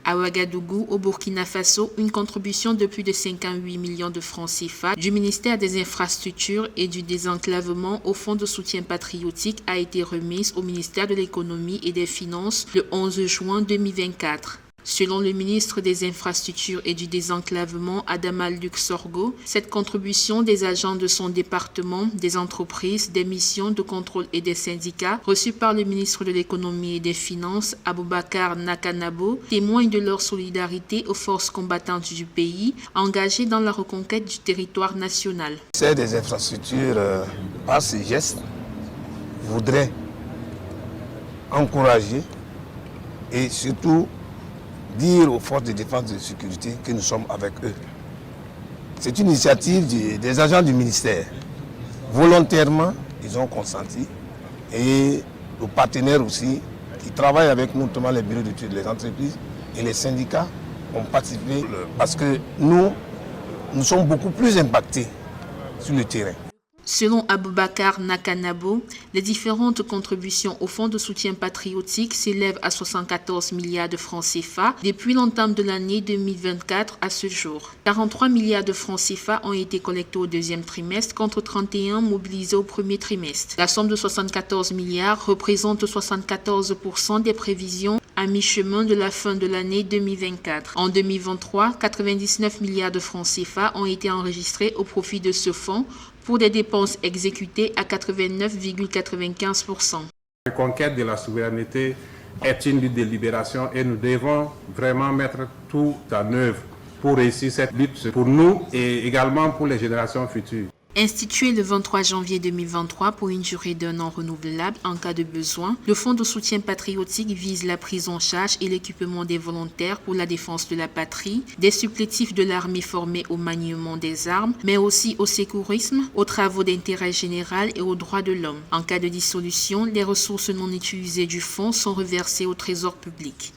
À Ouagadougou, au Burkina Faso, une contribution de plus de 58 millions de francs CFA du ministère des Infrastructures et du Désenclavement au Fonds de soutien patriotique a été remise au ministère de l'Économie et des Finances le 11 juin 2024. Selon le ministre des Infrastructures et du Désenclavement, Adama Luc Sorgho, cette contribution des agents de son département, des entreprises, des missions de contrôle et des syndicats, reçue par le ministre de l'Économie et des Finances, Aboubacar Nakanabo, témoigne de leur solidarité aux forces combattantes du pays, engagées dans la reconquête du territoire national. Le ministère des Infrastructures, par ces gestes, voudrait encourager et surtout dire aux forces de défense et de sécurité que nous sommes avec eux. C'est une initiative des agents du ministère. Volontairement, ils ont consenti et nos partenaires aussi qui travaillent avec nous, notamment les bureaux d'études, les entreprises et les syndicats ont participé parce que nous sommes beaucoup plus impactés sur le terrain. Selon Aboubacar Nakanabo, les différentes contributions au Fonds de soutien patriotique s'élèvent à 74 milliards de francs CFA depuis l'entame de l'année 2024 à ce jour. 43 milliards de francs CFA ont été collectés au deuxième trimestre contre 31 mobilisés au premier trimestre. La somme de 74 milliards représente 74% des prévisions à mi-chemin de la fin de l'année 2024. En 2023, 99 milliards de francs CFA ont été enregistrés au profit de ce fonds pour des dépenses exécutées à 89,95%. La conquête de la souveraineté est une lutte de libération et nous devons vraiment mettre tout en œuvre pour réussir cette lutte pour nous et également pour les générations futures. Institué le 23 janvier 2023 pour une durée d'1 an renouvelable en cas de besoin, le Fonds de soutien patriotique vise la prise en charge et l'équipement des volontaires pour la défense de la patrie, des supplétifs de l'armée formés au maniement des armes, mais aussi au secourisme, aux travaux d'intérêt général et aux droits de l'homme. En cas de dissolution, les ressources non utilisées du fonds sont reversées au Trésor public.